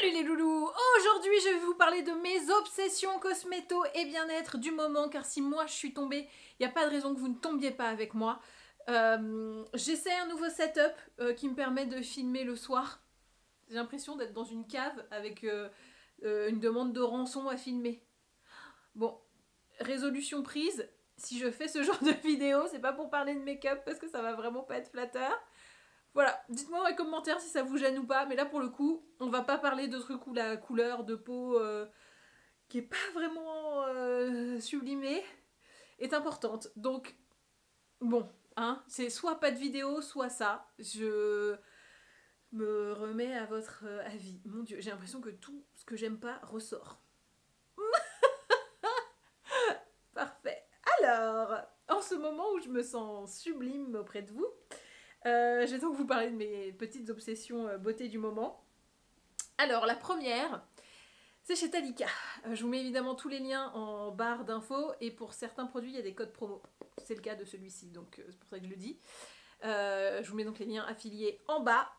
Salut les loulous! Aujourd'hui je vais vous parler de mes obsessions cosméto et bien-être du moment, car si moi je suis tombée, il n'y a pas de raison que vous ne tombiez pas avec moi. J'essaie un nouveau setup qui me permet de filmer le soir. J'ai l'impression d'être dans une cave avec une demande de rançon à filmer. Bon, résolution prise, si je fais ce genre de vidéo, c'est pas pour parler de make-up parce que ça va vraiment pas être flatteur. Voilà, dites-moi dans les commentaires si ça vous gêne ou pas, mais là pour le coup, on va pas parler de trucs où la couleur de peau qui est pas vraiment sublimée est importante. Donc, bon, hein, c'est soit pas de vidéo, soit ça. Je me remets à votre avis. Mon Dieu, j'ai l'impression que tout ce que j'aime pas ressort. Parfait. Alors, en ce moment où je me sens sublime auprès de vous, je vais donc vous parler de mes petites obsessions beauté du moment. Alors, la première, c'est chez Talika. Je vous mets évidemment tous les liens en barre d'infos et pour certains produits, il y a des codes promo. C'est le cas de celui-ci, donc c'est pour ça que je le dis. Je vous mets donc les liens affiliés en bas.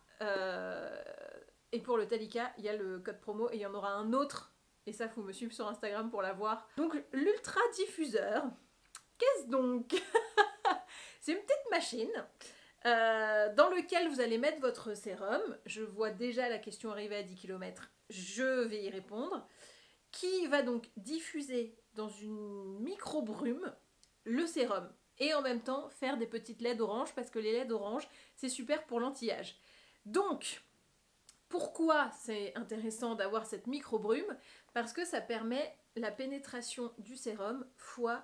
Et pour le Talika, il y a le code promo et il y en aura un autre. Et ça, il faut me suivre sur Instagram pour l'avoir. Donc, l'ultra diffuseur. Qu'est-ce donc? C'est une petite machine dans lequel vous allez mettre votre sérum. Je vois déjà la question arriver à 10 km. Je vais y répondre. Qui va donc diffuser dans une micro-brume le sérum. Et en même temps faire des petites LED oranges parce que les LED oranges, c'est super pour l'anti-âge. Donc, pourquoi c'est intéressant d'avoir cette micro-brume? Parce que ça permet la pénétration du sérum fois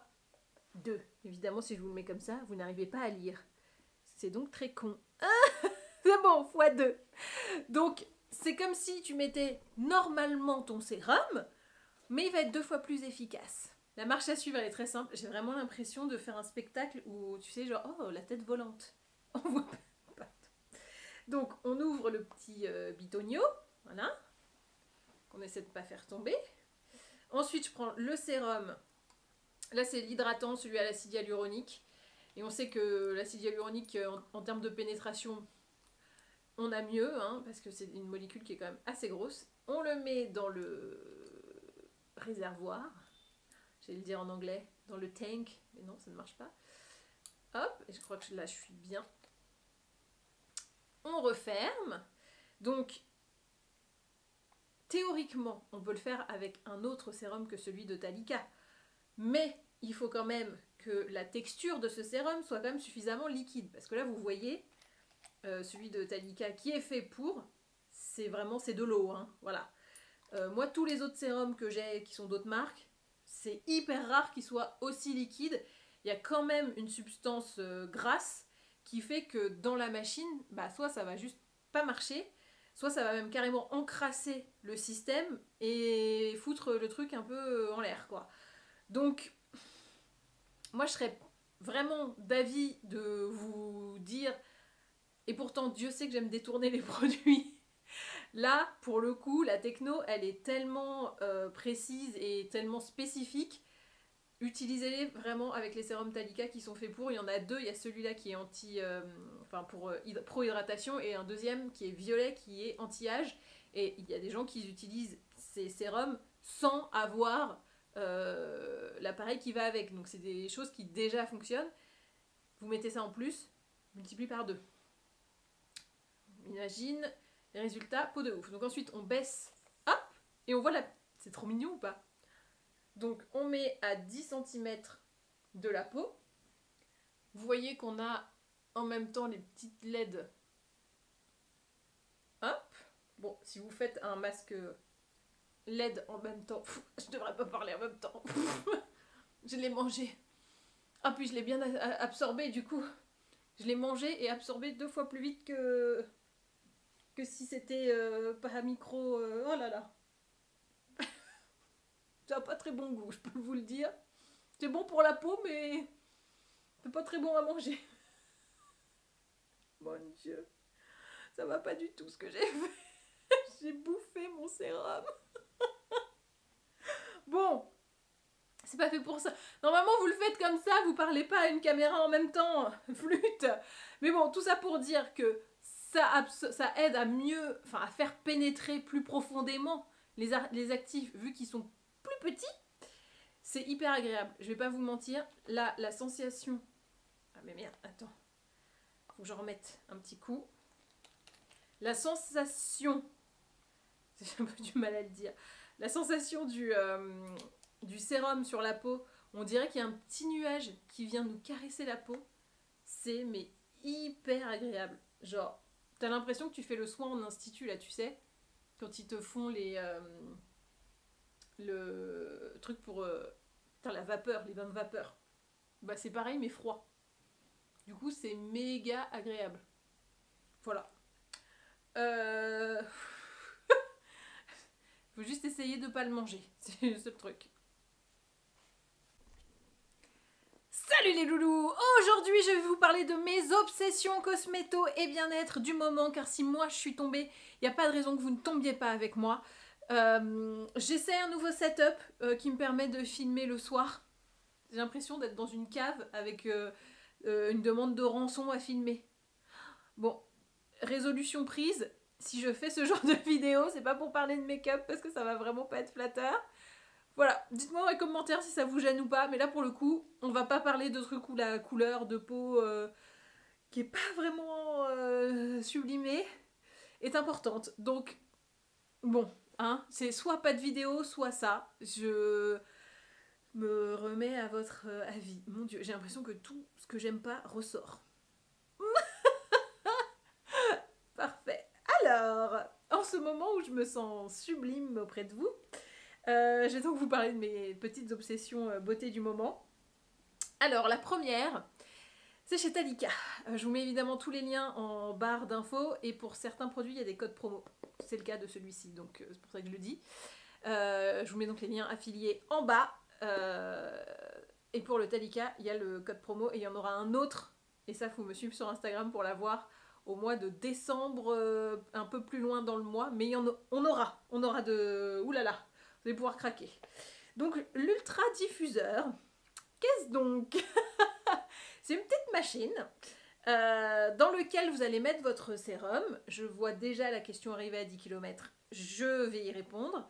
2. Évidemment, si je vous le mets comme ça, vous n'arrivez pas à lire. C'est donc très con. C'est bon, fois 2. Donc, c'est comme si tu mettais normalement ton sérum, mais il va être 2 fois plus efficace. La marche à suivre, elle est très simple. J'ai vraiment l'impression de faire un spectacle où, tu sais, genre, oh, la tête volante. On voit pas. Donc, on ouvre le petit bitonio, voilà, qu'on essaie de ne pas faire tomber. Ensuite, je prends le sérum. Là, c'est l'hydratant, celui à l'acide hyaluronique. Et on sait que l'acide hyaluronique, en termes de pénétration, on a mieux, hein, parce que c'est une molécule qui est quand même assez grosse. On le met dans le réservoir. Je vais le dire en anglais, dans le tank. Mais non, ça ne marche pas. Hop, et je crois que là, je suis bien. On referme. Donc, théoriquement, on peut le faire avec un autre sérum que celui de Talika. Mais il faut quand même que la texture de ce sérum soit quand même suffisamment liquide. Parce que là, vous voyez, celui de Talika qui est fait pour, c'est vraiment, c'est de l'eau, hein, voilà. Moi, tous les autres sérums que j'ai, qui sont d'autres marques, c'est hyper rare qu'ils soient aussi liquides. Il y a quand même une substance grasse qui fait que dans la machine, bah, soit ça va juste pas marcher, soit ça va même carrément encrasser le système et foutre le truc un peu en l'air, quoi. Donc, moi je serais vraiment d'avis de vous dire, et pourtant Dieu sait que j'aime détourner les produits. Là, pour le coup, la techno, elle est tellement précise et tellement spécifique. Utilisez-les vraiment avec les sérums Talika qui sont faits pour. Il y en a deux, il y a celui-là qui est pro-hydratation et un deuxième qui est violet qui est anti-âge. Et il y a des gens qui utilisent ces sérums sans avoir l'appareil qui va avec. Donc c'est des choses qui déjà fonctionnent. Vous mettez ça en plus, multiplie par 2. Imagine les résultats, peau de ouf. Donc ensuite on baisse, hop, et on voit la... C'est trop mignon ou pas? Donc on met à 10 cm de la peau. Vous voyez qu'on a en même temps les petites LED. Hop. Bon, si vous faites un masque LED en même temps, je devrais pas parler en même temps. Je l'ai mangé. Ah puis je l'ai bien absorbé du coup. Je l'ai mangé et absorbé 2 fois plus vite que si c'était pas micro. Oh là là. Ça n'a pas très bon goût, je peux vous le dire. C'est bon pour la peau, mais c'est pas très bon à manger. Mon Dieu, ça va pas du tout ce que j'ai fait. J'ai bouffé mon sérum. Bon, c'est pas fait pour ça. Normalement, vous le faites comme ça, vous parlez pas à une caméra en même temps. Flûte. Mais bon, tout ça pour dire que ça aide à mieux, enfin à faire pénétrer plus profondément les actifs, vu qu'ils sont plus petits. C'est hyper agréable, je vais pas vous mentir. Là, la sensation... Ah mais merde, attends. Faut que j'en remette un petit coup. La sensation... J'ai un peu du mal à le dire. La sensation du sérum sur la peau, on dirait qu'il y a un petit nuage qui vient nous caresser la peau. C'est mais hyper agréable. Genre, t'as l'impression que tu fais le soin en institut, là, tu sais, quand ils te font le truc pour la vapeur, les bains de vapeur. Bah c'est pareil mais froid. Du coup c'est méga agréable. Voilà. Faut juste essayer de pas le manger. C'est le seul truc. Salut les loulous! Aujourd'hui je vais vous parler de mes obsessions cosméto et bien-être du moment, car si moi je suis tombée, il n'y a pas de raison que vous ne tombiez pas avec moi. J'essaie un nouveau setup qui me permet de filmer le soir. J'ai l'impression d'être dans une cave avec une demande de rançon à filmer. Bon, résolution prise, si je fais ce genre de vidéo, c'est pas pour parler de make-up parce que ça va vraiment pas être flatteur. Voilà, dites-moi dans les commentaires si ça vous gêne ou pas, mais là pour le coup, on va pas parler de trucs où la couleur de peau qui est pas vraiment sublimée est importante. Donc, bon, hein, c'est soit pas de vidéo, soit ça. Je me remets à votre avis. Mon Dieu, j'ai l'impression que tout ce que j'aime pas ressort. Parfait. Alors, en ce moment où je me sens sublime auprès de vous, je vais donc vous parler de mes petites obsessions beauté du moment. Alors, la première, c'est chez Talika. Je vous mets évidemment tous les liens en barre d'infos et pour certains produits, il y a des codes promo. C'est le cas de celui-ci, donc c'est pour ça que je le dis. Je vous mets donc les liens affiliés en bas. Et pour le Talika, il y a le code promo et il y en aura un autre. Et ça, il faut me suivre sur Instagram pour l'avoir au mois de décembre, un peu plus loin dans le mois. Mais on aura de... Oulala, vous allez pouvoir craquer. Donc, l'ultra diffuseur. Qu'est-ce donc? C'est une petite machine dans laquelle vous allez mettre votre sérum. Je vois déjà la question arriver à 10 km. Je vais y répondre.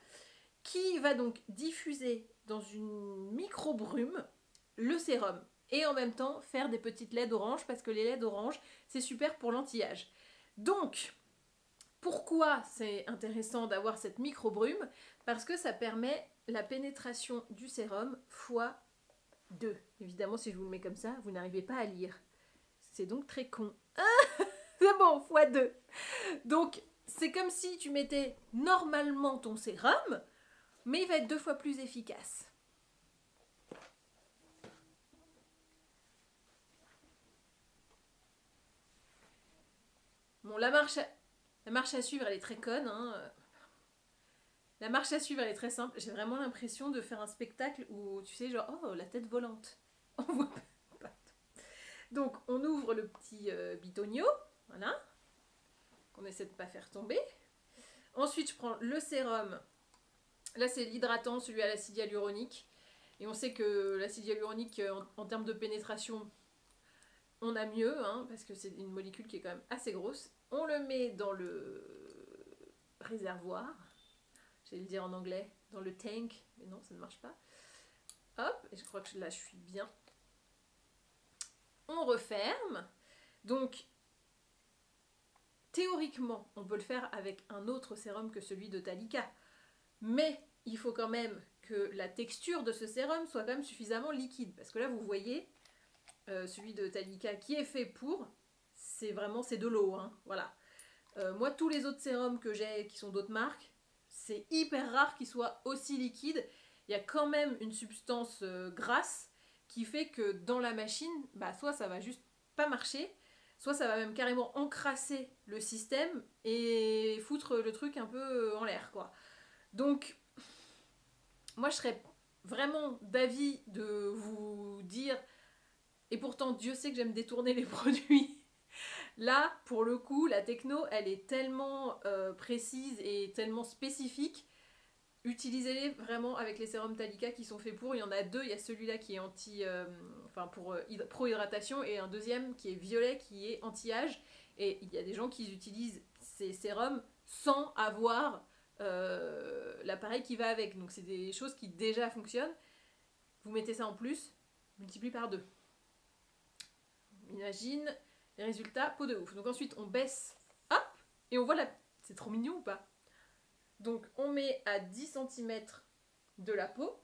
Qui va donc diffuser dans une micro-brume le sérum et en même temps faire des petites LED oranges parce que les LED oranges c'est super pour l'anti-âge. Donc pourquoi c'est intéressant d'avoir cette micro-brume? Parce que ça permet la pénétration du sérum fois 2. Évidemment si je vous le mets comme ça vous n'arrivez pas à lire. C'est donc très con. C'est bon, fois 2. Donc c'est comme si tu mettais normalement ton sérum, mais il va être 2 fois plus efficace. Bon, la marche à suivre, elle est très conne. Hein. La marche à suivre, elle est très simple. J'ai vraiment l'impression de faire un spectacle où, tu sais, genre, oh, la tête volante. On voit pas. Donc, on ouvre le petit bitonio, voilà, qu'on essaie de ne pas faire tomber. Ensuite, je prends le sérum. Là, c'est l'hydratant, celui à l'acide hyaluronique. Et on sait que l'acide hyaluronique, en termes de pénétration, on a mieux, hein, parce que c'est une molécule qui est quand même assez grosse. On le met dans le réservoir. J'allais le dire en anglais, dans le tank, mais non, ça ne marche pas. Hop, et je crois que là, je suis bien. On referme. Donc, théoriquement, on peut le faire avec un autre sérum que celui de Talika. Mais il faut quand même que la texture de ce sérum soit quand même suffisamment liquide. Parce que là, vous voyez, celui de Talika qui est fait pour, c'est vraiment, c'est de l'eau. Hein, voilà. Moi, tous les autres sérums que j'ai, qui sont d'autres marques, c'est hyper rare qu'ils soient aussi liquides. Il y a quand même une substance grasse qui fait que dans la machine, bah, soit ça va juste pas marcher, soit ça va même carrément encrasser le système et foutre le truc un peu en l'air, quoi. Donc, moi, je serais vraiment d'avis de vous dire, et pourtant, Dieu sait que j'aime détourner les produits. Là, pour le coup, la techno, elle est tellement précise et tellement spécifique. Utilisez-les vraiment avec les sérums Talika qui sont faits pour. Il y en a 2, il y a celui-là qui est pro-hydratation et un deuxième qui est violet qui est anti-âge. Et il y a des gens qui utilisent ces sérums sans avoir l'appareil qui va avec. Donc c'est des choses qui déjà fonctionnent. Vous mettez ça en plus, multiplie par 2. Imagine les résultats, peau de ouf. Donc ensuite on baisse, hop, et on voit la... C'est trop mignon ou pas? Donc on met à 10 cm de la peau.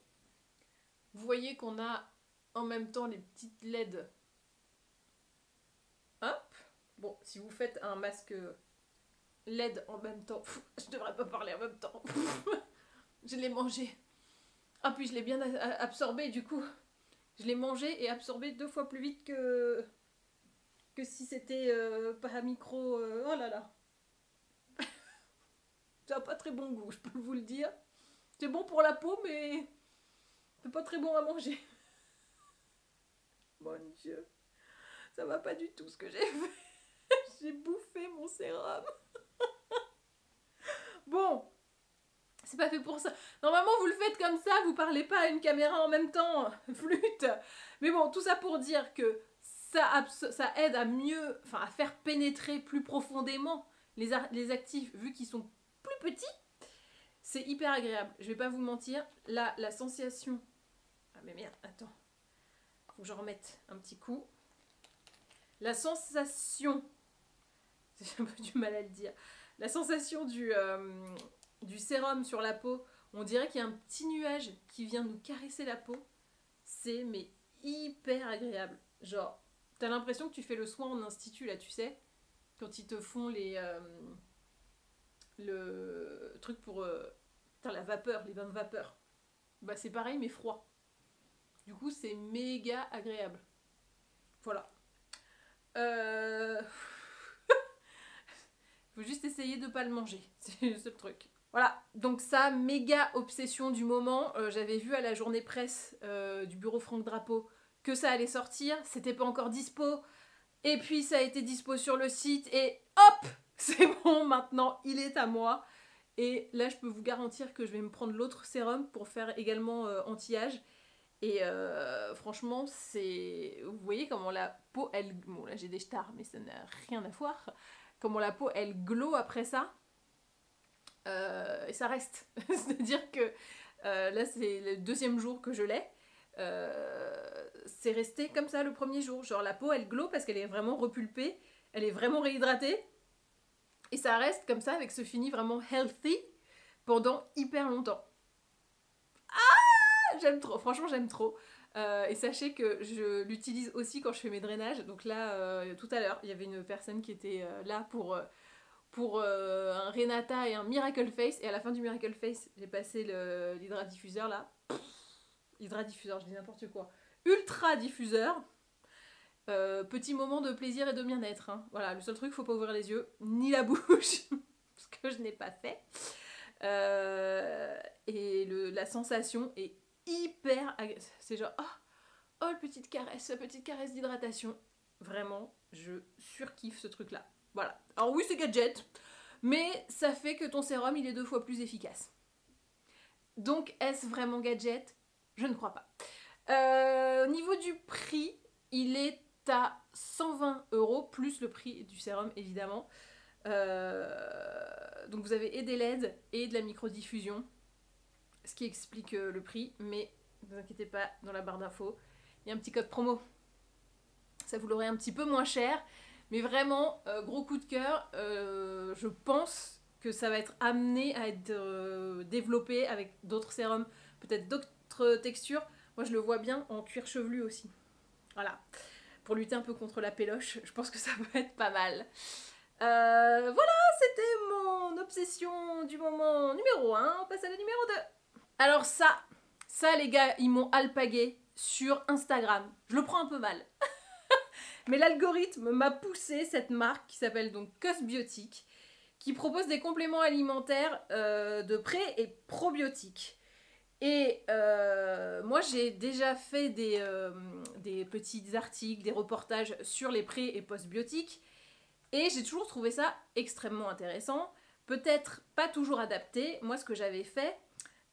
Vous voyez qu'on a en même temps les petites LED. Hop. Bon, si vous faites un masque LED en même temps, je devrais pas parler en même temps. Je l'ai mangé. Ah puis je l'ai bien absorbé du coup. Je l'ai mangé et absorbé 2 fois plus vite que si c'était pas micro. Oh là là. Ça n'a pas très bon goût, je peux vous le dire. C'est bon pour la peau, mais c'est pas très bon à manger. Mon Dieu. Ça va pas du tout ce que j'ai fait. J'ai bouffé mon sérum. Bon. C'est pas fait pour ça. Normalement, vous le faites comme ça, vous parlez pas à une caméra en même temps. Flûte. Mais bon, tout ça pour dire que ça aide à mieux, enfin à faire pénétrer plus profondément les actifs, vu qu'ils sont plus petits. C'est hyper agréable. Je vais pas vous mentir. Là, la sensation... Ah mais merde, attends. Faut que j'en remette un petit coup. La sensation... J'ai un peu du mal à le dire. La sensation du sérum sur la peau, on dirait qu'il y a un petit nuage qui vient nous caresser la peau. C'est mais hyper agréable. Genre, t'as l'impression que tu fais le soin en institut, là, tu sais, quand ils te font le truc pour... la vapeur, les bains de vapeur. Bah c'est pareil, mais froid. Du coup, c'est méga agréable. Voilà. Faut juste essayer de pas le manger. C'est le seul truc. Voilà, donc ça, méga obsession du moment. J'avais vu à la journée presse du bureau Franck Drapeau que ça allait sortir. C'était pas encore dispo. Et puis ça a été dispo sur le site. Et hop, c'est bon, maintenant, il est à moi. Et là, je peux vous garantir que je vais me prendre l'autre sérum pour faire également anti-âge. Et franchement, c'est... Vous voyez comment la peau, elle... Bon, là, j'ai des stars, mais ça n'a rien à voir. Comment la peau, elle glow après ça. Et ça reste. C'est-à-dire que là, c'est le 2e jour que je l'ai. C'est resté comme ça le 1er jour. Genre, la peau, elle glow parce qu'elle est vraiment repulpée. Elle est vraiment réhydratée. Et ça reste comme ça avec ce fini vraiment healthy pendant hyper longtemps. Ah, j'aime trop, franchement j'aime trop. Et sachez que je l'utilise aussi quand je fais mes drainages. Donc là, tout à l'heure, il y avait une personne qui était là pour un Renata et un Miracle Face. Et à la fin du Miracle Face, j'ai passé l'hydradiffuseur là. Hydradiffuseur, je dis n'importe quoi. Ultra diffuseur. Petit moment de plaisir et de bien-être. Hein. Voilà, le seul truc, faut pas ouvrir les yeux, ni la bouche, ce que je n'ai pas fait. Et la sensation est hyper... C'est genre, oh, la petite caresse d'hydratation. Vraiment, je surkiffe ce truc-là. Voilà. Alors oui, c'est gadget, mais ça fait que ton sérum, il est 2 fois plus efficace. Donc, est-ce vraiment gadget? Je ne crois pas. Au niveau du prix, il est à 120 € plus le prix du sérum évidemment. Donc vous avez et des LED et de la microdiffusion, ce qui explique le prix, mais ne vous inquiétez pas, dans la barre d'infos, il y a un petit code promo. Ça vous l'aurez un petit peu moins cher, mais vraiment, gros coup de cœur, je pense que ça va être amené à être développé avec d'autres sérums, peut-être d'autres textures. Moi je le vois bien en cuir chevelu aussi. Voilà. Pour lutter un peu contre la péloche, je pense que ça peut être pas mal. Voilà, c'était mon obsession du moment numéro 1. On passe à la numéro 2. Alors ça les gars, ils m'ont alpagué sur Instagram. Je le prends un peu mal. Mais l'algorithme m'a poussé cette marque qui s'appelle donc Cosbiotique, qui propose des compléments alimentaires de pré et probiotiques. Et moi j'ai déjà fait des petits articles, des reportages sur les pré- et post-biotiques et j'ai toujours trouvé ça extrêmement intéressant, peut-être pas toujours adapté. Moi ce que j'avais fait,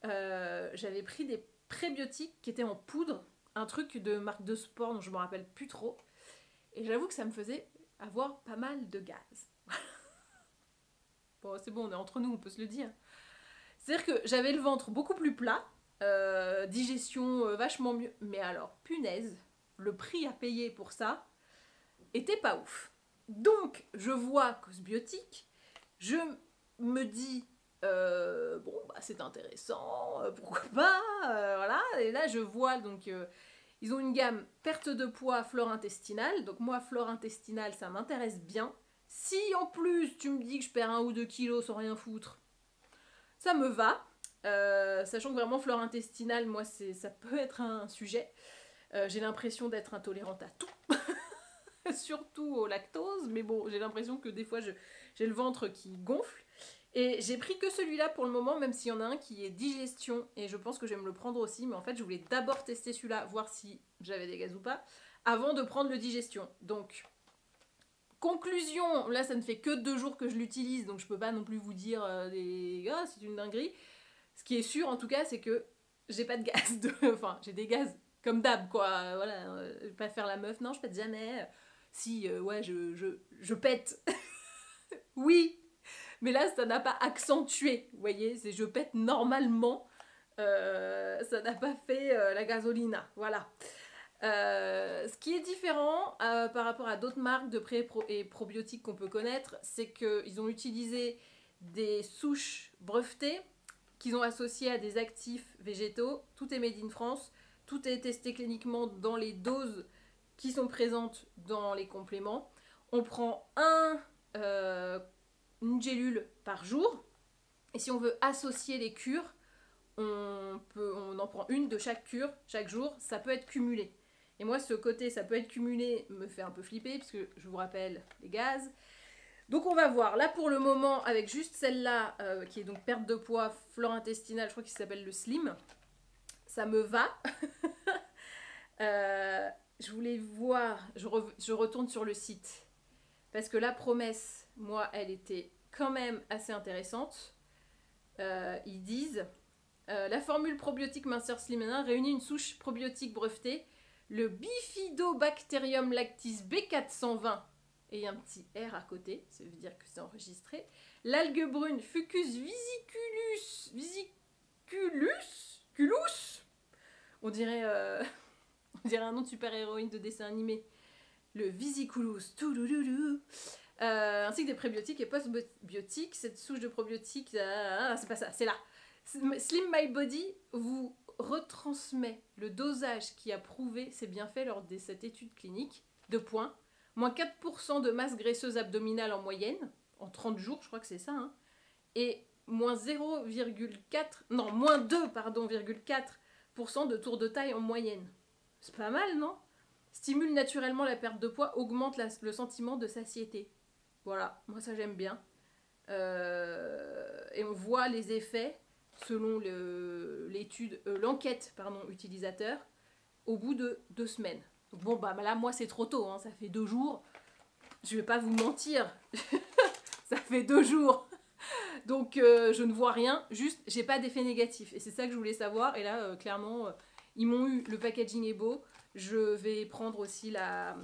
j'avais pris des prébiotiques qui étaient en poudre, un truc de marque de sport dont je me rappelle plus trop, et j'avoue que ça me faisait avoir pas mal de gaz. Bon, c'est bon, on est entre nous, on peut se le dire. C'est-à-dire que j'avais le ventre beaucoup plus plat, digestion vachement mieux, mais alors, punaise, le prix à payer pour ça était pas ouf. Donc, je vois Cosbiotique, je me dis, bon, bah, c'est intéressant, pourquoi pas, voilà. Et là, je vois, donc, ils ont une gamme perte de poids, flore intestinale. Donc, moi, flore intestinale, ça m'intéresse bien. Si, en plus, tu me dis que je perds 1 ou 2 kilos sans rien foutre, ça me va. Sachant que vraiment, flore intestinale, moi, ça peut être un sujet. J'ai l'impression d'être intolérante à tout. Surtout au lactose, mais bon, j'ai l'impression que des fois j'ai le ventre qui gonfle. Et j'ai pris que celui-là pour le moment, même s'il y en a un qui est digestion, et je pense que je vais me le prendre aussi, mais en fait je voulais d'abord tester celui-là, voir si j'avais des gaz ou pas, avant de prendre le digestion. Donc, conclusion, là ça ne fait que 2 jours que je l'utilise, donc je peux pas non plus vous dire des gars, c'est une dinguerie. Ce qui est sûr en tout cas, c'est que j'ai pas de gaz, enfin j'ai des gaz comme d'hab quoi, voilà, je vais pas faire la meuf, non je pète jamais. Si, ouais, je pète. Oui, mais là, ça n'a pas accentué, vous voyez, c'est je pète normalement. Ça n'a pas fait la gasolina, voilà. Ce qui est différent par rapport à d'autres marques de pré et probiotiques qu'on peut connaître, c'est qu'ils ont utilisé des souches brevetées qu'ils ont associées à des actifs végétaux. Tout est made in France, tout est testé cliniquement dans les doses qui sont présentes dans les compléments. On prend une gélule par jour. Et si on veut associer les cures, on en prend une de chaque cure, chaque jour. Ça peut être cumulé. Et moi, ce côté, ça peut être cumulé, me fait un peu flipper, parce que je vous rappelle les gaz. Donc on va voir. Là, pour le moment, avec juste celle-là, qui est donc perte de poids, flore intestinale, je crois qu'il s'appelle le Slim, ça me va. Je voulais voir, je retourne sur le site, parce que la promesse, moi, elle était quand même assez intéressante. Ils disent, la formule probiotique minceur Slim N1 réunit une souche probiotique brevetée, le Bifidobacterium lactis B420, et un petit R à côté, ça veut dire que c'est enregistré, l'algue brune Fucus vesiculus, on dirait un nom de super-héroïne de dessin animé, le Vesiculus, ainsi que des prébiotiques et postbiotiques. Cette souche de probiotiques, c'est pas ça, c'est là. Slim My Body vous retransmet le dosage qui a prouvé ses bienfaits lors de cette étude clinique. 2 points. Moins 4% de masse graisseuse abdominale en moyenne, en 30 jours, je crois que c'est ça, hein. Et moins 2,4% de tour de taille en moyenne. C'est pas mal, non? Stimule naturellement la perte de poids, augmente le sentiment de satiété. Voilà, moi ça j'aime bien. Et on voit les effets selon l'enquête utilisateur au bout de 2 semaines. Donc bon, bah là, moi c'est trop tôt, hein, ça fait 2 jours. Je vais pas vous mentir, ça fait 2 jours. Donc je ne vois rien, juste j'ai pas d'effet négatif. Et c'est ça que je voulais savoir. Et là, clairement, ils m'ont eu, le packaging est beau. Je vais prendre aussi la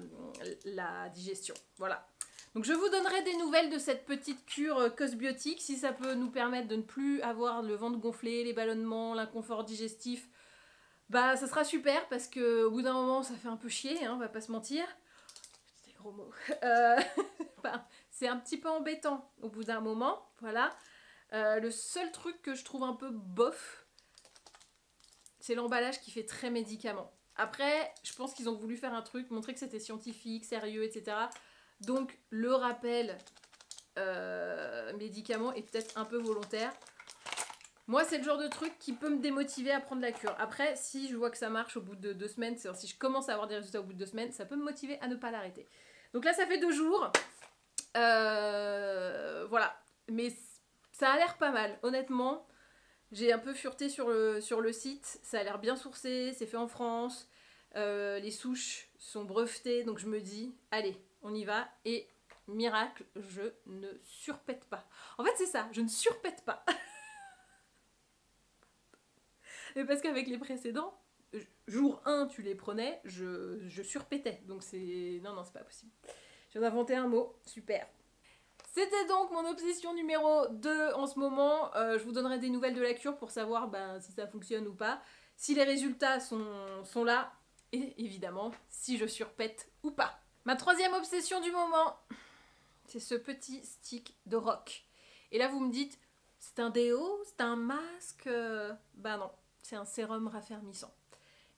digestion. Voilà. Donc je vous donnerai des nouvelles de cette petite cure cosbiotique, si ça peut nous permettre de ne plus avoir le ventre gonflé, les ballonnements, l'inconfort digestif. Bah ça sera super parce que au bout d'un moment ça fait un peu chier, hein, on va pas se mentir. C'est des gros mots. Enfin, c'est un petit peu embêtant au bout d'un moment, voilà. Le seul truc que je trouve un peu bof, c'est l'emballage qui fait très médicament. Après, je pense qu'ils ont voulu faire un truc, montrer que c'était scientifique, sérieux, etc. Donc le rappel médicament est peut-être un peu volontaire. Moi, c'est le genre de truc qui peut me démotiver à prendre la cure. Après, si je vois que ça marche au bout de 2 semaines, c'est-à-dire si je commence à avoir des résultats au bout de 2 semaines, ça peut me motiver à ne pas l'arrêter. Donc là, ça fait 2 jours. Voilà. Mais ça a l'air pas mal, honnêtement. J'ai un peu fureté sur le site. Ça a l'air bien sourcé, c'est fait en France. Les souches sont brevetées, donc je me dis, allez, on y va. Et miracle, je ne surpète pas. En fait, c'est ça, je ne surpète pas. Mais parce qu'avec les précédents, jour 1, tu les prenais, je surpétais. Donc c'est... Non, c'est pas possible. Je viens d'inventer un mot, super. C'était donc mon obsession numéro 2 en ce moment. Je vous donnerai des nouvelles de la cure pour savoir si ça fonctionne ou pas. Si les résultats sont là. Et évidemment, si je surpète ou pas. Ma troisième obsession du moment, c'est ce petit stick de rock. Et là, vous me dites, c'est un déo, c'est un masque. Bah non, c'est un sérum raffermissant.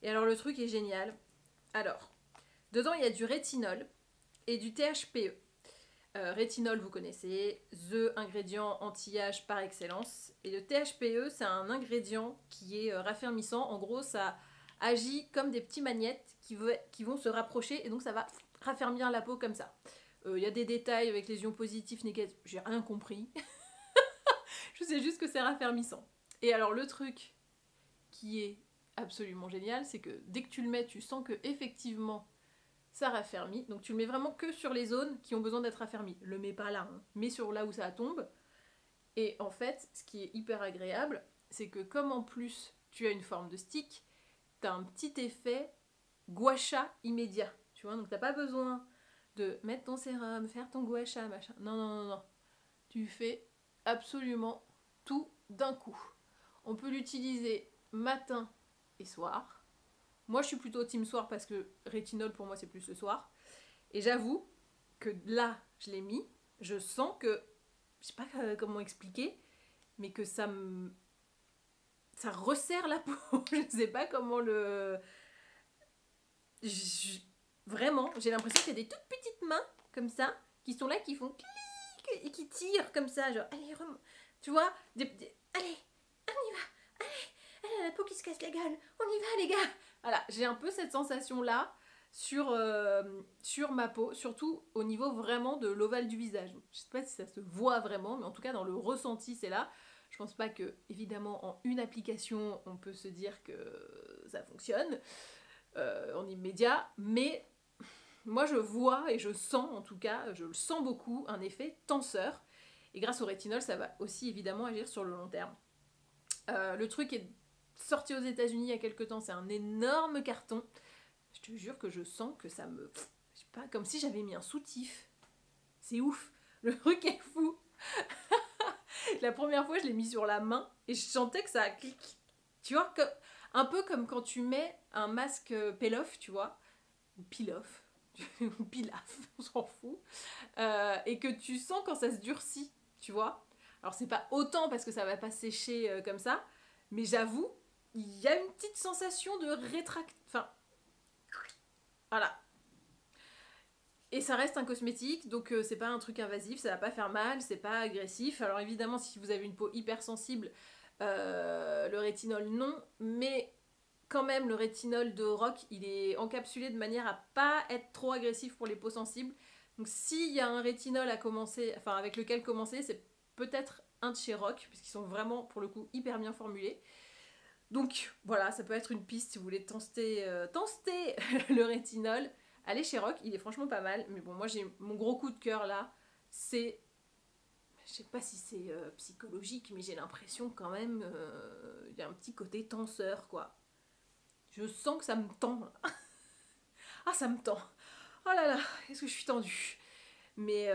Et alors, le truc est génial. Alors, dedans, il y a du rétinol et du THPE. Rétinol, vous connaissez, the ingrédient anti-âge par excellence. Et le THPE, c'est un ingrédient qui est raffermissant. En gros, ça agit comme des petits magnettes qui vont se rapprocher et donc ça va raffermir la peau comme ça. Il y a des détails avec les ions positifs, négatifs, j'ai rien compris. Je sais juste que c'est raffermissant. Et alors le truc qui est absolument génial, c'est que dès que tu le mets, tu sens que effectivement ça raffermit. Donc tu le mets vraiment que sur les zones qui ont besoin d'être raffermies. Le mets pas là, hein. Mets sur là où ça tombe. Et en fait, ce qui est hyper agréable, c'est que comme en plus tu as une forme de stick, t'as un petit effet gua sha immédiat. Tu vois, donc t'as pas besoin de mettre ton sérum, faire ton gua sha, machin. Non, non, non, non. Tu fais absolument tout d'un coup. On peut l'utiliser matin et soir. Moi, je suis plutôt team soir parce que rétinol, pour moi, c'est plus le soir. Et j'avoue que là, je l'ai mis. Je sens que, je sais pas comment expliquer, mais que ça resserre la peau. Je sais pas comment le... Vraiment, j'ai l'impression qu'il y a des toutes petites mains, comme ça, qui sont là, qui font clic et qui tirent comme ça, genre, allez, tu vois, allez, on y va, allez, la peau qui se casse la gueule, on y va les gars. Voilà, j'ai un peu cette sensation-là sur ma peau, surtout au niveau vraiment de l'ovale du visage. Je sais pas si ça se voit vraiment, mais en tout cas dans le ressenti, c'est là. Je pense pas que, évidemment, en une application, on peut se dire que ça fonctionne en immédiat, mais moi je vois et je sens, en tout cas, je le sens beaucoup, un effet tenseur. Et grâce au rétinol, ça va aussi évidemment agir sur le long terme. Le truc est sorti aux États-Unis il y a quelques temps, c'est un énorme carton. Je te jure que je sens que ça me... Je sais pas, comme si j'avais mis un soutif. C'est ouf. Le truc est fou. La première fois, je l'ai mis sur la main et je sentais que ça a clic. Tu vois, un peu comme quand tu mets un masque Peel-Off, tu vois, ou Peel-Off, ou Pilaf, on s'en fout, et que tu sens quand ça se durcit, tu vois. Alors c'est pas autant parce que ça va pas sécher comme ça, mais j'avoue, il y a une petite sensation de enfin, voilà. Et ça reste un cosmétique, donc c'est pas un truc invasif, ça va pas faire mal, c'est pas agressif. Alors évidemment, si vous avez une peau hypersensible, le rétinol non, mais quand même le rétinol de Rock, il est encapsulé de manière à pas être trop agressif pour les peaux sensibles. Donc s'il y a un rétinol à commencer, enfin avec lequel commencer, c'est peut-être un de chez Rock, puisqu'ils sont vraiment pour le coup hyper bien formulés. Donc voilà, ça peut être une piste si vous voulez tester le rétinol. Allez chez Rock, il est franchement pas mal. Mais bon, moi j'ai mon gros coup de cœur là, c'est... Je sais pas si c'est psychologique, mais j'ai l'impression quand même... Il y a un petit côté tenseur, quoi. Je sens que ça me tend. Ah, ça me tend. Oh là là, est-ce que je suis tendue? Mais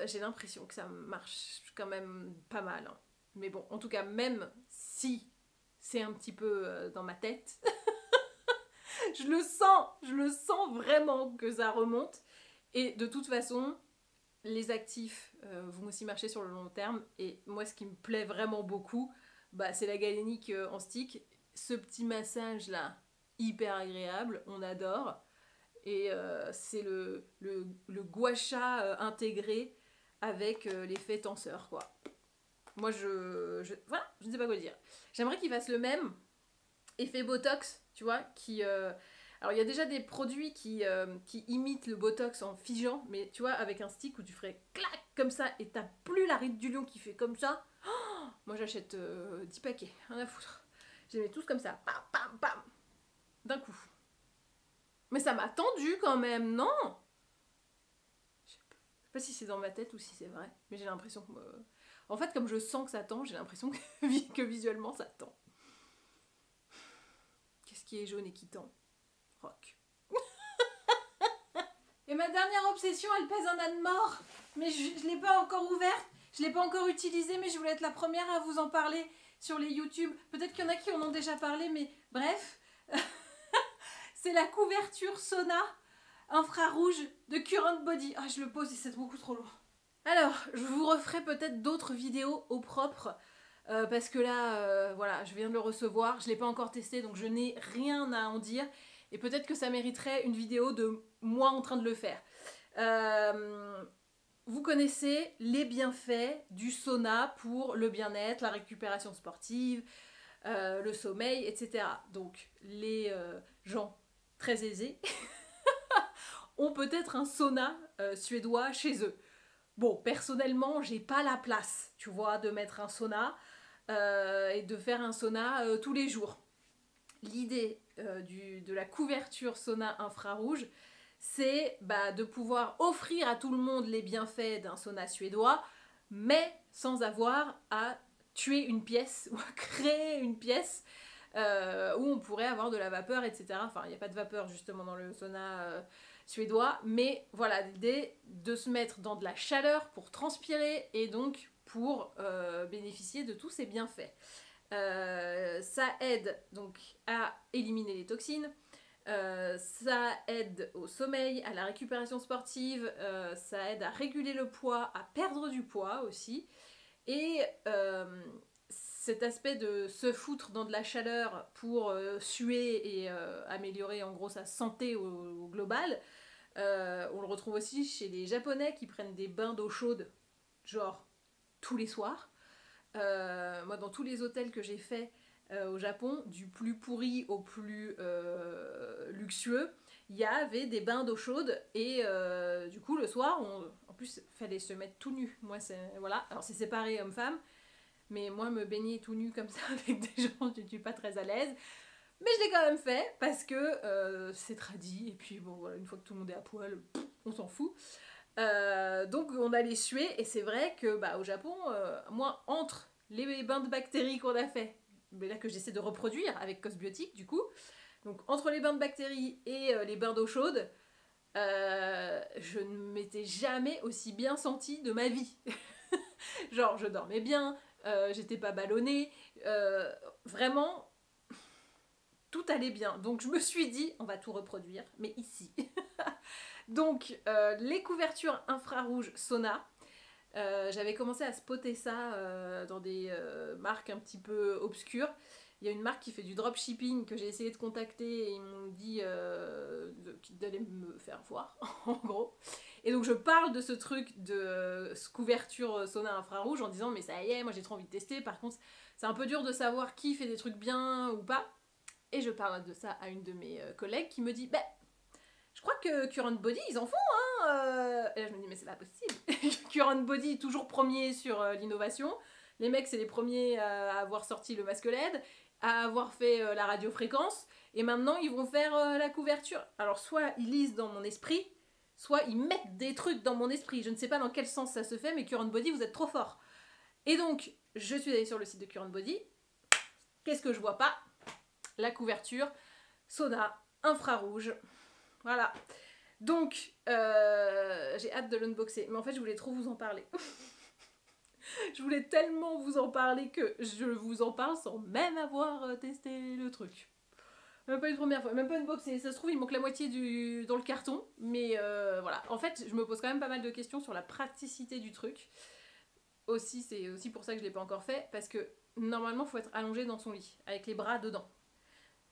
j'ai l'impression que ça marche quand même pas mal. Hein. Mais bon, en tout cas, même si c'est un petit peu dans ma tête, je le sens vraiment que ça remonte. Et de toute façon, les actifs vont aussi marcher sur le long terme. Et moi, ce qui me plaît vraiment beaucoup, c'est la galénique en stick. Ce petit massage là, hyper agréable, on adore. Et c'est le gua sha intégré avec l'effet tenseur, quoi. Moi, voilà, je ne sais pas quoi dire. J'aimerais qu'il fasse le même effet Botox, tu vois, alors, il y a déjà des produits qui imitent le Botox en figeant, mais tu vois, avec un stick où tu ferais clac, comme ça, et t'as plus la ride du lion qui fait comme ça. Oh, moi, j'achète 10 paquets, rien à foutre. Je les mets tous comme ça, pam, pam, pam, d'un coup. Mais ça m'a tendu quand même, non? Je sais pas si c'est dans ma tête ou si c'est vrai, mais j'ai l'impression que... En fait, comme je sens que ça tend, j'ai l'impression que visuellement ça tend. Qu'est-ce qui est jaune et qui tend? Rock. Et ma dernière obsession, elle pèse un âne mort. Mais je l'ai pas encore ouverte, je l'ai pas encore utilisée, mais je voulais être la première à vous en parler sur les YouTube. Peut-être qu'il y en a qui en ont déjà parlé, mais bref. C'est la couverture sauna infrarouge de Current Body. Ah, je le pose et c'est beaucoup trop lourd. Alors, je vous referai peut-être d'autres vidéos au propre. Parce que là, voilà, je viens de le recevoir. Je ne l'ai pas encore testé, donc je n'ai rien à en dire. Et peut-être que ça mériterait une vidéo de moi en train de le faire. Vous connaissez les bienfaits du sauna pour le bien-être, la récupération sportive, le sommeil, etc. Donc, les gens très aisés ont peut-être un sauna suédois chez eux. Bon, personnellement, j'ai pas la place, tu vois, de mettre un sauna et de faire un sauna tous les jours. L'idée de la couverture sauna infrarouge, c'est de pouvoir offrir à tout le monde les bienfaits d'un sauna suédois, mais sans avoir à tuer une pièce ou à créer une pièce où on pourrait avoir de la vapeur, etc. Enfin, il n'y a pas de vapeur justement dans le sauna suédois, mais voilà, l'idée de se mettre dans de la chaleur pour transpirer et donc pour bénéficier de tous ces bienfaits. Ça aide donc à éliminer les toxines, ça aide au sommeil, à la récupération sportive, ça aide à réguler le poids, à perdre du poids aussi. Et cet aspect de se foutre dans de la chaleur pour suer et améliorer en gros sa santé au global, on le retrouve aussi chez les Japonais qui prennent des bains d'eau chaude, genre tous les soirs. Moi, dans tous les hôtels que j'ai fait au Japon, du plus pourri au plus luxueux, il y avait des bains d'eau chaude et du coup le soir, en plus, il fallait se mettre tout nu. Moi, voilà. Alors c'est séparé homme-femme, mais moi me baigner tout nu comme ça avec des gens, je ne suis pas très à l'aise. Mais je l'ai quand même fait parce que c'est tradit et puis bon voilà, une fois que tout le monde est à poil, on s'en fout. Donc on allait suer et c'est vrai que au Japon, moi entre les bains de bactéries qu'on a fait, mais là que j'essaie de reproduire avec Cosbiotique du coup, donc entre les bains de bactéries et les bains d'eau chaude, je ne m'étais jamais aussi bien sentie de ma vie. Genre je dormais bien, j'étais pas ballonnée, vraiment tout allait bien. Donc je me suis dit, on va tout reproduire, mais ici. Donc, les couvertures infrarouges sauna, j'avais commencé à spotter ça dans des marques un petit peu obscures. Il y a une marque qui fait du dropshipping que j'ai essayé de contacter et ils m'ont dit d'aller me faire voir, en gros. Et donc je parle de ce truc de couverture sauna infrarouge en disant mais ça y est, moi j'ai trop envie de tester. Par contre, c'est un peu dur de savoir qui fait des trucs bien ou pas. Et je parle de ça à une de mes collègues qui me dit je crois que Current Body, ils en font, hein. Et là, je me dis, mais c'est pas possible. Current Body, toujours premier sur l'innovation. Les mecs, c'est les premiers à avoir sorti le masque LED, à avoir fait la radiofréquence. Et maintenant, ils vont faire la couverture. Alors, soit ils lisent dans mon esprit, soit ils mettent des trucs dans mon esprit. Je ne sais pas dans quel sens ça se fait, mais Current Body, vous êtes trop fort. Et donc, je suis allée sur le site de Current Body. Qu'est-ce que je vois pas? La couverture sauna infrarouge. Voilà. Donc, j'ai hâte de l'unboxer. Mais en fait, je voulais trop vous en parler. Je voulais tellement vous en parler que je vous en parle sans même avoir testé le truc. Même pas une première fois, même pas unboxé. Ça se trouve, il manque la moitié dans le carton. Mais voilà. En fait, je me pose quand même pas mal de questions sur la praticité du truc. Aussi, c'est aussi pour ça que je l'ai pas encore fait. Parce que normalement, il faut être allongé dans son lit, avec les bras dedans.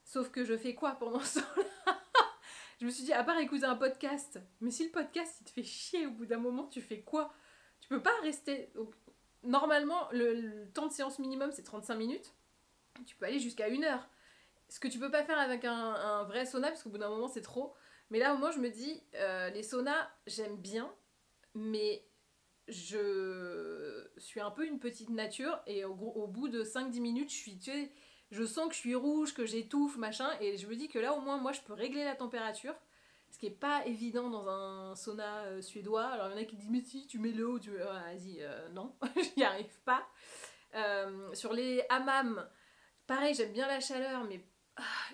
Sauf que je fais quoi pendant ce temps-là? Je me suis dit, à part écouter un podcast, mais si le podcast il te fait chier au bout d'un moment, tu fais quoi? Tu peux pas rester. Donc, normalement, le temps de séance minimum c'est 35 minutes. Tu peux aller jusqu'à 1 heure. Ce que tu peux pas faire avec un vrai sauna, parce qu'au bout d'un moment c'est trop. Mais là, au moins, je me dis, les saunas, j'aime bien, mais je suis un peu une petite nature, et au bout de 5-10 minutes, je sens que je suis rouge, que j'étouffe, machin, et je me dis que là, au moins, moi, je peux régler la température, ce qui est pas évident dans un sauna suédois. Alors, il y en a qui disent, mais si, tu mets l'eau, vas-y, non, j'y arrive pas. Sur les hammams, pareil, j'aime bien la chaleur, mais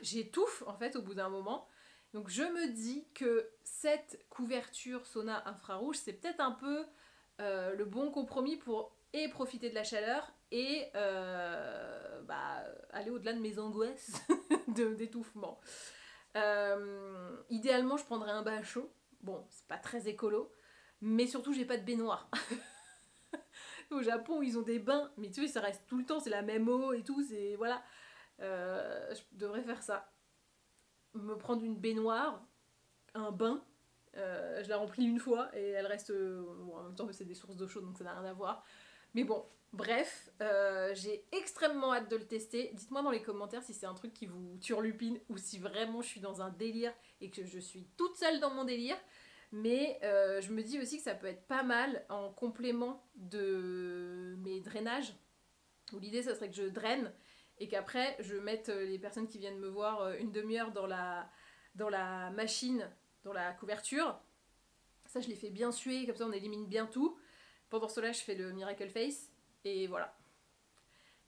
j'étouffe, en fait, au bout d'un moment. Donc je me dis que cette couverture sauna infrarouge, c'est peut-être un peu le bon compromis pour et profiter de la chaleur et aller au-delà de mes angoisses d'étouffement. Idéalement, je prendrais un bain chaud. Bon, c'est pas très écolo, mais surtout, j'ai pas de baignoire. Au Japon, ils ont des bains, mais tu sais, ça reste tout le temps, c'est la même eau et tout, c'est... Voilà. Je devrais faire ça. Me prendre une baignoire, un bain, je la remplis une fois et elle reste... bon, en même temps, c'est des sources d'eau chaude, donc ça n'a rien à voir. Mais bon, bref, j'ai extrêmement hâte de le tester. Dites-moi dans les commentaires si c'est un truc qui vous turlupine ou si vraiment je suis dans un délire et que je suis toute seule dans mon délire. Mais je me dis aussi que ça peut être pas mal en complément de mes drainages. Où l'idée, ça serait que je draine et qu'après, je mette les personnes qui viennent me voir une demi-heure dans la machine, dans la couverture. Ça, je les fais bien suer, comme ça on élimine bien tout. Pendant cela, je fais le Miracle Face et voilà.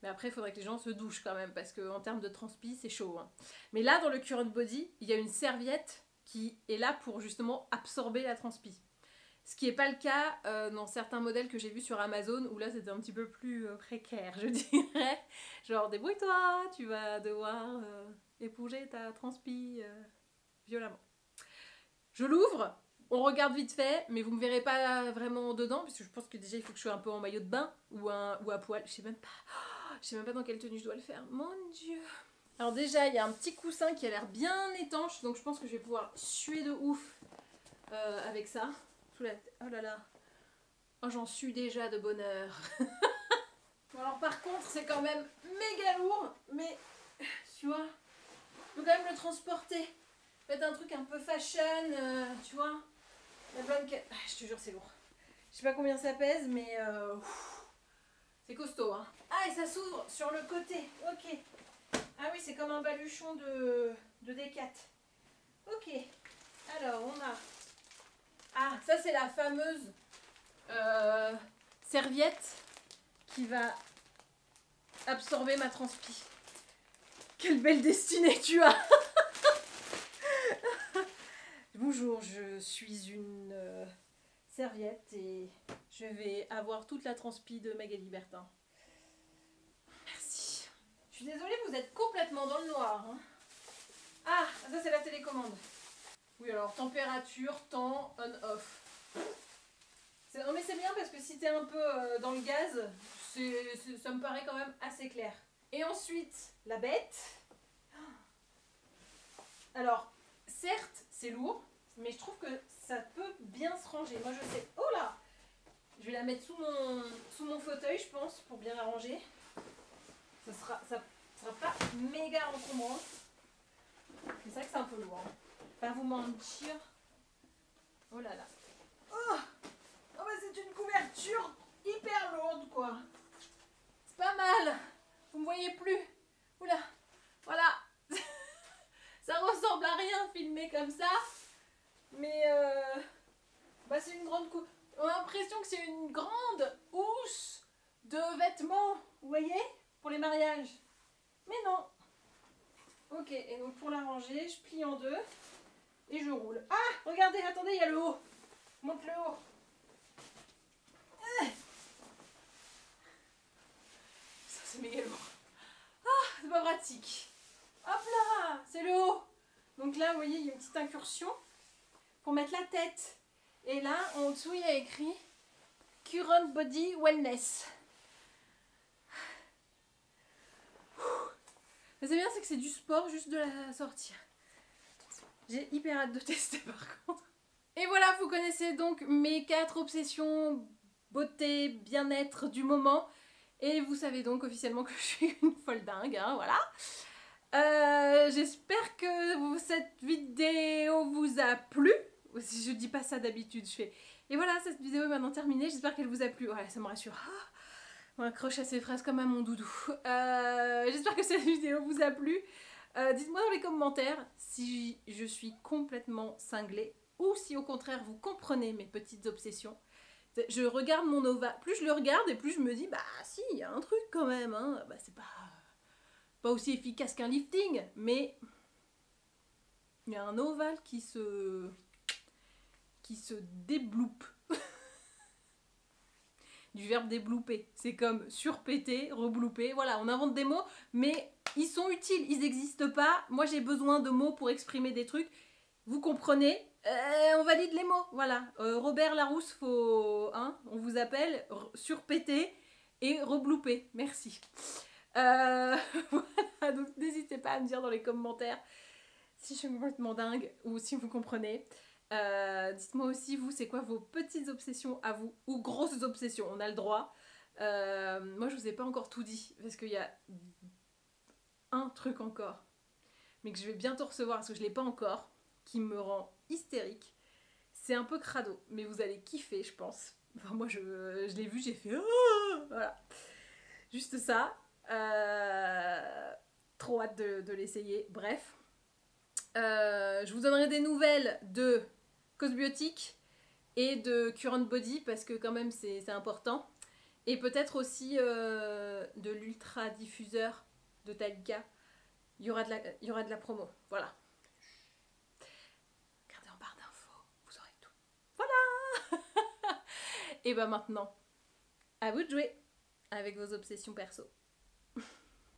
Mais après, il faudrait que les gens se douchent quand même parce qu'en termes de transpi, c'est chaud. Hein. Mais là, dans le Current Body, il y a une serviette qui est là pour justement absorber la transpi. Ce qui n'est pas le cas dans certains modèles que j'ai vus sur Amazon où là, c'était un petit peu plus précaire, je dirais. Genre, débrouille-toi, tu vas devoir éponger ta transpi violemment. Je l'ouvre. On regarde vite fait, mais vous me verrez pas vraiment dedans, parce que je pense que déjà il faut que je sois un peu en maillot de bain ou à poil. Je sais même pas dans quelle tenue je dois le faire. Mon Dieu. Alors déjà, il y a un petit coussin qui a l'air bien étanche, donc je pense que je vais pouvoir suer de ouf avec ça. Oh là là. Oh, j'en suis déjà de bonheur. Bon, alors par contre, c'est quand même méga lourd, mais tu vois, je peux quand même le transporter. Mettre un truc un peu fashion, tu vois. La bonne je te jure, c'est lourd. Je sais pas combien ça pèse, mais c'est costaud. Hein. Ah, et ça s'ouvre sur le côté. Ok. Ah oui, c'est comme un baluchon de Decat. Ok. Alors, on a... Ah, ça, c'est la fameuse serviette qui va absorber ma transpi. Quelle belle destinée tu as. Bonjour, je suis une serviette et je vais avoir toute la transpi de Magali Bertin. Merci. Je suis désolée, vous êtes complètement dans le noir. Hein. Ah, ça c'est la télécommande. Oui, alors température, temps, on-off. Non mais c'est bien parce que si t'es un peu dans le gaz, ça me paraît quand même assez clair. Et ensuite, la bête. Alors, certes, c'est lourd, mais je trouve que ça peut bien se ranger. Moi, je sais... Oh là! Je vais la mettre sous mon fauteuil, je pense, pour bien la ranger. Ça sera pas méga encombrant. C'est vrai que c'est un peu lourd. Hein. Pas vous mentir. Oh là là. Oh, bah c'est une couverture hyper lourde, quoi. C'est pas mal. Vous me voyez plus. Oula. Voilà. Ça ressemble à rien filmé comme ça. Mais bah c'est une grande coupe. On a l'impression que c'est une grande housse de vêtements. Vous voyez? Pour les mariages. Mais non. Ok, et donc pour la ranger, je plie en deux. Et je roule. Ah, regardez, attendez, il y a le haut. Monte le haut. Ça c'est méga lourd. Ah, c'est pas pratique. Hop là, c'est le haut. Donc là, vous voyez, il y a une petite incursion pour mettre la tête. Et là, en dessous, il y a écrit Current Body Wellness. Mais c'est bien, c'est que c'est du sport juste de la sortir. J'ai hyper hâte de tester par contre. Et voilà, vous connaissez donc mes 4 obsessions beauté, bien-être du moment. Et vous savez donc officiellement que je suis une folle dingue, hein, voilà. J'espère que cette vidéo vous a plu. Si je dis pas ça d'habitude, je fais... Et voilà, cette vidéo est maintenant terminée, j'espère qu'elle vous a plu. Ouais, ça me rassure. On accroche à ces phrases comme à mon doudou. J'espère que cette vidéo vous a plu. Dites-moi dans les commentaires si je suis complètement cinglée ou si au contraire vous comprenez mes petites obsessions. Je regarde mon Nova, plus je le regarde et plus je me dis bah si, il y a un truc quand même, hein. Bah, c'est pas aussi efficace qu'un lifting, mais Il y a un ovale qui se débloupe. Du verbe déblouper. C'est comme surpéter, reblouper. Voilà, on invente des mots, mais ils sont utiles, ils n'existent pas. Moi, j'ai besoin de mots pour exprimer des trucs. Vous comprenez, on valide les mots. Voilà. Robert Larousse, on vous appelle surpéter et reblouper. Merci. Voilà, donc n'hésitez pas à me dire dans les commentaires si je suis complètement dingue ou si vous comprenez. Dites-moi aussi, vous, c'est quoi vos petites obsessions à vous ou grosses obsessions, on a le droit. Moi, je vous ai pas encore tout dit parce qu'il y a un truc encore, mais que je vais bientôt recevoir parce que je l'ai pas encore, qui me rend hystérique. C'est un peu crado, mais vous allez kiffer, je pense. Enfin, moi, je l'ai vu, j'ai fait voilà, juste ça. Trop hâte de l'essayer. Bref, je vous donnerai des nouvelles de Cosbiotique et de Current Body parce que quand même c'est important. Et peut-être aussi de l'ultra diffuseur de Talika. Il y aura de la promo. Voilà. Regardez en barre d'infos, vous aurez tout. Voilà. Et ben maintenant, à vous de jouer avec vos obsessions perso.